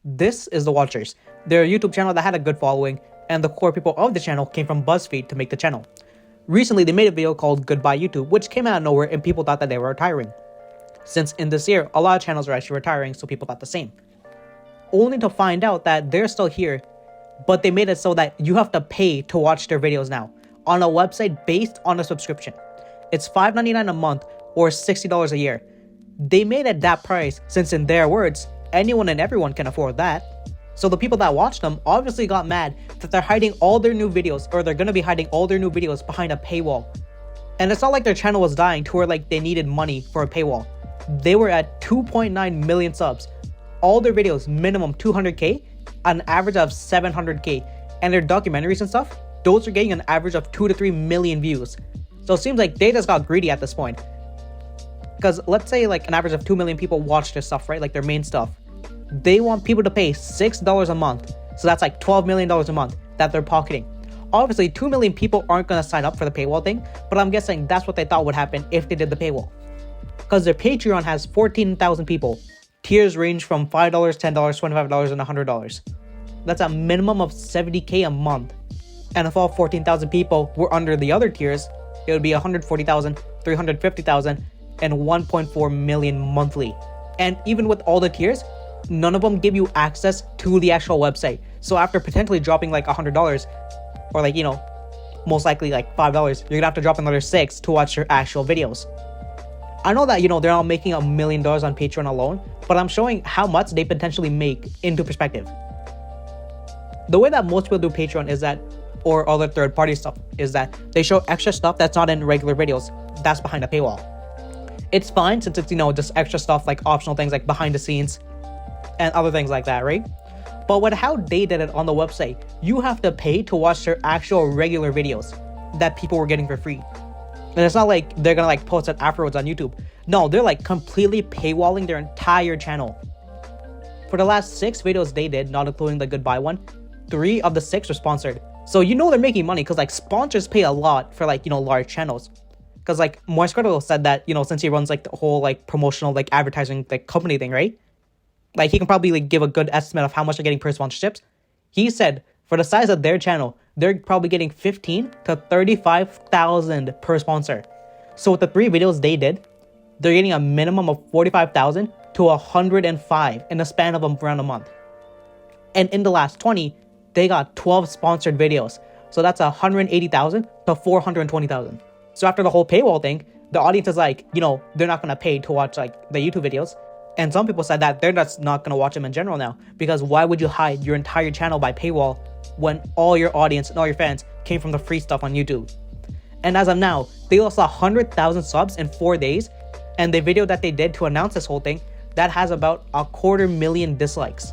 This is The Watchers. They're a YouTube channel that had a good following, and the core people of the channel came from BuzzFeed to make the channel. Recently, they made a video called Goodbye YouTube, which came out of nowhere and people thought that they were retiring. Since in this year, a lot of channels are actually retiring, so people thought the same. Only to find out that they're still here, but they made it so that you have to pay to watch their videos now, on a website based on a subscription. It's $5.99 a month or $60 a year. They made it that price since, in their words, anyone and everyone can afford that. So the people that watch them obviously got mad that they're hiding all their new videos, or they're gonna be hiding all their new videos behind a paywall. And it's not like their channel was dying to where like they needed money for a paywall. They were at 2.9 million subs. All their videos minimum 200k, an average of 700k, and their documentaries and stuff, those are getting an average of 2 to 3 million views. So it seems like they just got greedy at this point. Because let's say like an average of 2 million people watch their stuff, right? Like their main stuff. They want people to pay $6 a month. So that's like $12 million a month that they're pocketing. Obviously, 2 million people aren't going to sign up for the paywall thing, but I'm guessing that's what they thought would happen if they did the paywall. Because their Patreon has 14,000 people. Tiers range from $5, $10, $25, and $100. That's a minimum of 70k a month. And if all 14,000 people were under the other tiers, it would be 140,000, 350,000, and 1.4 million monthly. And even with all the tiers, none of them give you access to the actual website. So after potentially dropping like $100, or like, most likely like $5, you're gonna have to drop another $6 to watch your actual videos. I know that, they're not making $1 million on Patreon alone, but I'm showing how much they potentially make into perspective. The way that most people do Patreon is that, or other third-party stuff, is that they show extra stuff that's not in regular videos. That's behind a paywall. It's fine since it's, just extra stuff like optional things like behind the scenes and other things like that, right? But with how they did it on the website, you have to pay to watch their actual regular videos that people were getting for free. And it's not like they're gonna like post it afterwards on YouTube. No, they're like completely paywalling their entire channel. For the last 6 videos they did, not including the goodbye one, 3 of the 6 were sponsored. So they're making money because like sponsors pay a lot for like, large channels. Because like Moise Credible said that, since he runs like the whole like promotional like advertising like company thing, right? Like he can probably like give a good estimate of how much they're getting per sponsorships. He said for the size of their channel, they're probably getting 15 to 35,000 per sponsor. So with the 3 videos they did, they're getting a minimum of 45,000 to 105 in the span of around a month. And in the last 20, they got 12 sponsored videos. So that's 180,000 to 420,000. So after the whole paywall thing, the audience is like, they're not going to pay to watch like the YouTube videos. And some people said that they're just not going to watch them in general now, because why would you hide your entire channel by paywall when all your audience and all your fans came from the free stuff on YouTube? And as of now, they lost 100,000 subs in 4 days, and the video that they did to announce this whole thing, that has about 250,000 dislikes.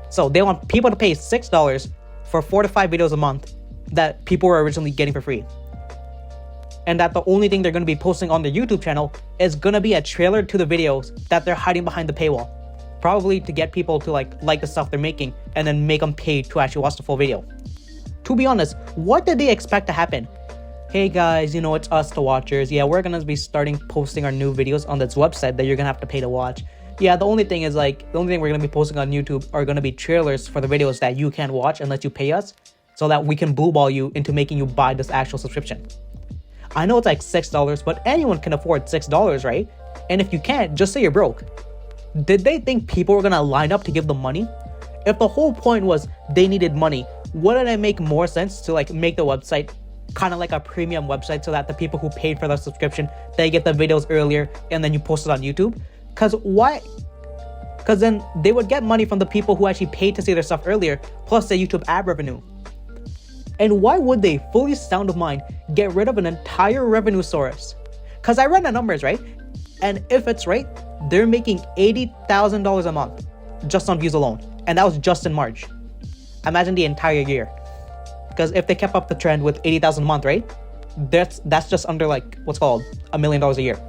So they want people to pay $6 for 4 to 5 videos a month that people were originally getting for free. And that the only thing they're going to be posting on their YouTube channel is going to be a trailer to the videos that they're hiding behind the paywall. Probably to get people to like the stuff they're making and then make them pay to actually watch the full video. To be honest, what did they expect to happen? Hey guys, it's us, the Watchers. Yeah, we're going to be starting posting our new videos on this website that you're going to have to pay to watch. Yeah, the only thing we're going to be posting on YouTube are going to be trailers for the videos that you can watch unless you pay us, so that we can blue ball you into making you buy this actual subscription. I know it's like $6, but anyone can afford $6, right? And if you can't, just say you're broke. Did they think people were gonna line up to give them money? If the whole point was they needed money, wouldn't it make more sense to like make the website kind of like a premium website, so that the people who paid for the subscription, they get the videos earlier and then you post it on YouTube? Because then they would get money from the people who actually paid to see their stuff earlier, plus the YouTube ad revenue. And why would they, fully sound of mind, get rid of an entire revenue source? Because I ran the numbers, right? And if it's right, they're making $80,000 a month just on views alone. And that was just in March. Imagine the entire year. Because if they kept up the trend with $80,000 a month, right? That's just under like, what's called, $1 million a year.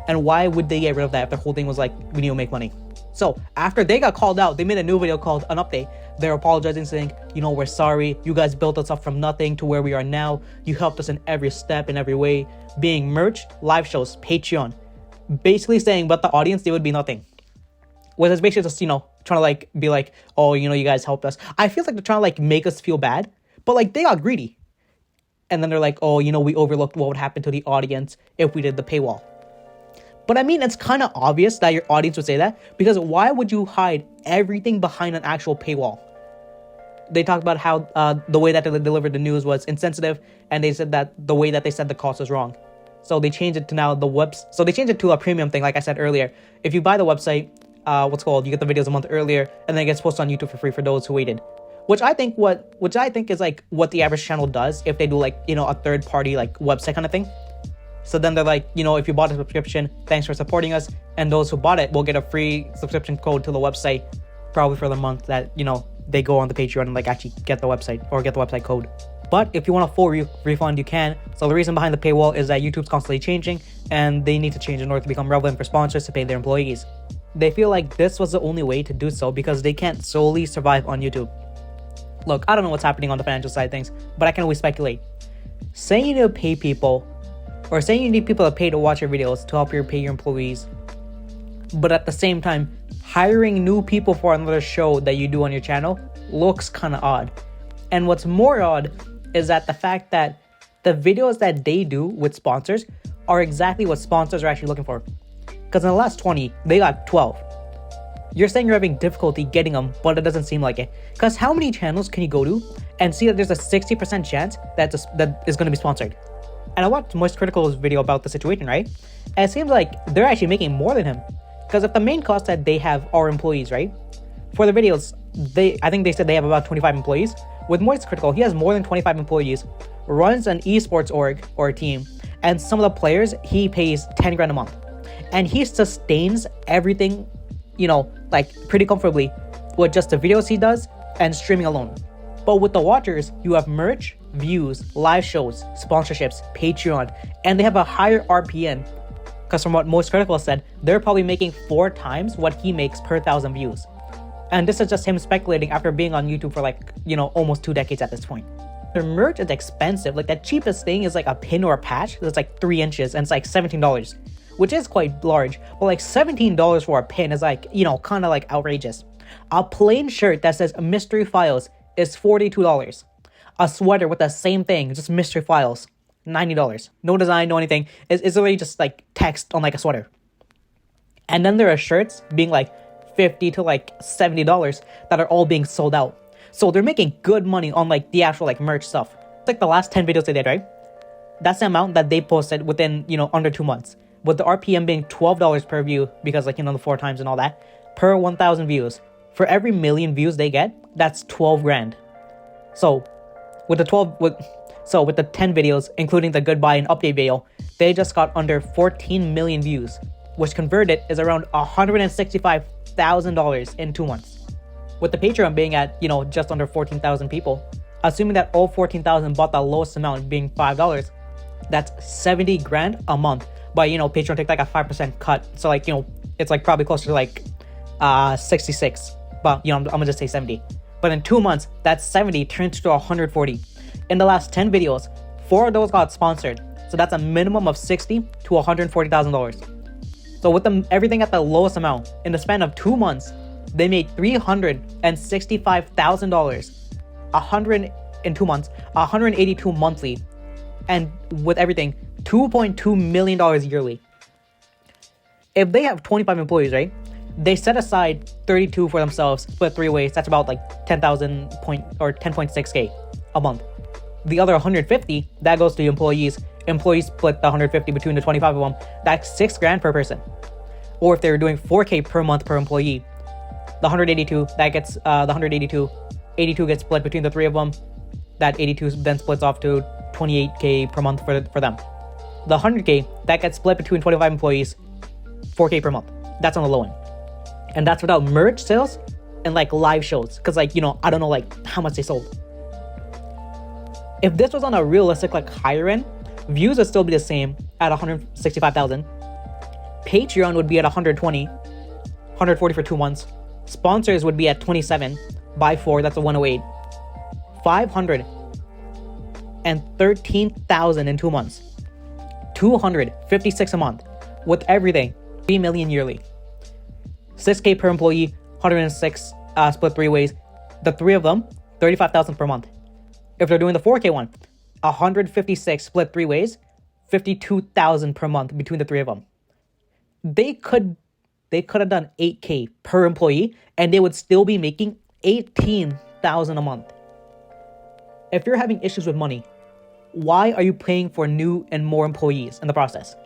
And why would they get rid of that if their whole thing was like, we need to make money? So after they got called out, they made a new video called An Update. They're apologizing, saying, we're sorry. You guys built us up from nothing to where we are now. You helped us in every step, in every way. Being merch, live shows, Patreon. Basically saying, but the audience, they would be nothing. which is basically just, trying to like be like, oh, you guys helped us. I feel like they're trying to like make us feel bad, but like they got greedy. And then they're like, oh, we overlooked what would happen to the audience if we did the paywall. But I mean, it's kind of obvious that your audience would say that, because why would you hide everything behind an actual paywall? They talked about how the way that they delivered the news was insensitive, and they said that the way that they said the cost was wrong. So they changed it to now so they changed it to a premium thing, like I said earlier. If you buy the website, you get the videos a month earlier, and then it gets posted on YouTube for free for those who waited. Which I think is like what the average channel does if they do like, a third party like website kind of thing. So then they're like, if you bought a subscription, thanks for supporting us. And those who bought it will get a free subscription code to the website, probably for the month that, they go on the Patreon and like actually get the website or get the website code. But if you want a full refund, you can. So the reason behind the paywall is that YouTube's constantly changing, and they need to change in order to become relevant for sponsors to pay their employees. They feel like this was the only way to do so because they can't solely survive on YouTube. Look, I don't know what's happening on the financial side of things, but I can always speculate. Saying you need to pay people, or saying you need people to pay to watch your videos to help you pay your employees, but at the same time, hiring new people for another show that you do on your channel looks kind of odd. And what's more odd is that the fact that the videos that they do with sponsors are exactly what sponsors are actually looking for. Because in the last 20, they got 12. You're saying you're having difficulty getting them, but it doesn't seem like it. Because how many channels can you go to and see that there's a 60% chance that is going to be sponsored? And I watched Moist Critical's video about the situation, right? And it seems like they're actually making more than him. Because if the main cost that they have are employees, right? For the videos, I think they said they have about 25 employees. With Moist Critical, he has more than 25 employees, runs an esports org or a team, and some of the players, he pays 10 grand a month. And he sustains everything, like pretty comfortably with just the videos he does and streaming alone. But with the watchers, you have merch, views, live shows, sponsorships, Patreon, and they have a higher RPM. Because from what Most Critical said, they're probably making 4 times what he makes per 1,000 views. And this is just him speculating after being on YouTube for like, almost 2 decades at this point. Their merch is expensive. Like the cheapest thing is like a pin or a patch that's like 3 inches and it's like $17, which is quite large. But like $17 for a pin is like, kind of like outrageous. A plain shirt that says Mystery Files is $42. A sweater with the same thing, just Mystery Files, $90. No design, no anything. It's literally just like text on like a sweater. And then there are shirts being like $50 to like $70 that are all being sold out. So they're making good money on like the actual like merch stuff. It's like the last 10 videos they did, right? That's the amount that they posted within, under 2 months. With the RPM being $12 per view because like, the 4 times and all that, per 1,000 views. For every million views they get, that's 12 grand. So with the 10 videos, including the goodbye and update video, they just got under 14 million views, which converted is around $165,000 in 2 months. With the Patreon being at, just under 14,000 people, assuming that all 14,000 bought the lowest amount being $5, that's 70 grand a month. But, Patreon take like a 5% cut. So like, it's like probably closer to like 66. But, I'm gonna just say 70. But in 2 months, that 70 turns to 140. In the last 10 videos, 4 of those got sponsored. So that's a minimum of $60,000 to $140,000. So with everything at the lowest amount, in the span of 2 months, they made $365,000, 100 in 2 months, 182 monthly, and with everything, $2.2 million yearly. If they have 25 employees, right? They set aside 32 for themselves, split 3 ways. That's about like 10.6K a month. The other 150 that goes to the employees. Employees split the 150 between the 25 of them. That's 6 grand per person. Or if they were doing 4K per month per employee, the 182 that gets the 182, 82 gets split between the 3 of them. That 82 then splits off to 28K per month for them. The 100K that gets split between 25 employees, 4K per month. That's on the low end. And that's without merch sales and like live shows. Cause like, I don't know like how much they sold. If this was on a realistic like higher end, views would still be the same at 165,000. Patreon would be at 120, 140 for 2 months. Sponsors would be at 27 by 4, that's a 108. 513,000 in 2 months. 256 a month with everything, 3 million yearly. 6K per employee, 106 split three ways. The three of them, 35,000 per month. If they're doing the 4K one, 156 split three ways, 52,000 per month between the three of them. They could have done 8K per employee and they would still be making 18,000 a month. If you're having issues with money, why are you paying for new and more employees in the process?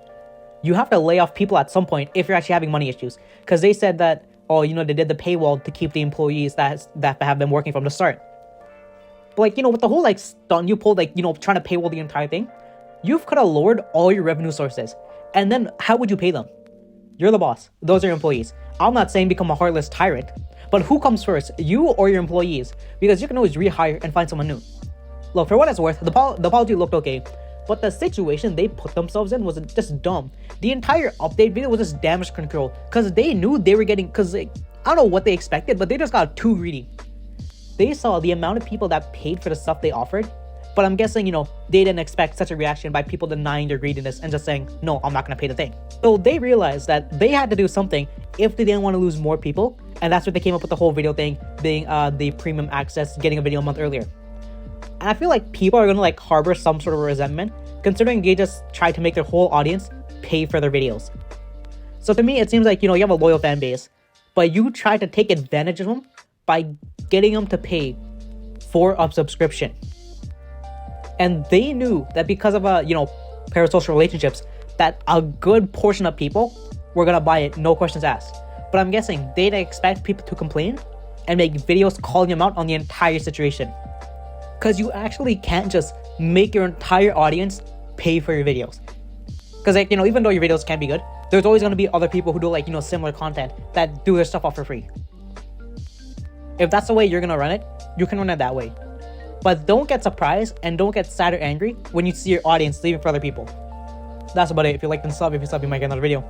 You have to lay off people at some point if you're actually having money issues. Because they said that, oh, you know, they did the paywall to keep the employees that have been working from the start. But like, you know, with the whole like stunt you pulled, like, you know, trying to paywall the entire thing, you could have lowered all your revenue sources. And then how would you pay them? You're the boss. Those are your employees. I'm not saying become a heartless tyrant, but who comes first, you or your employees? Because you can always rehire and find someone new. Look, for what it's worth, the apology looked okay, but the situation they put themselves in was just dumb. The entire update video was just damage control, because they knew they were getting, because I don't know what they expected, but they just got too greedy. They saw the amount of people that paid for the stuff they offered, but I'm guessing, you know, they didn't expect such a reaction by people denying their greediness and just saying, no, I'm not going to pay the thing. So they realized that they had to do something if they didn't want to lose more people, and that's what they came up with the whole video thing being the premium access, getting a video a month earlier. And I feel like people are going to like harbor some sort of resentment, considering they just tried to make their whole audience pay for their videos. So to me, it seems like, you know, you have a loyal fan base, but you tried to take advantage of them by getting them to pay for a subscription. And they knew that because of you know, parasocial relationships, that a good portion of people were gonna buy it, no questions asked. But I'm guessing they didn't expect people to complain and make videos calling them out on the entire situation. Because you actually can't just make your entire audience pay for your videos. Because, like, you know, even though your videos can be good, there's always gonna be other people who do, like, you know, similar content that do their stuff off for free. If that's the way you're gonna run it, you can run it that way. But don't get surprised and don't get sad or angry when you see your audience leaving for other people. That's about it. If you like, then sub. If you sub, you might get another video.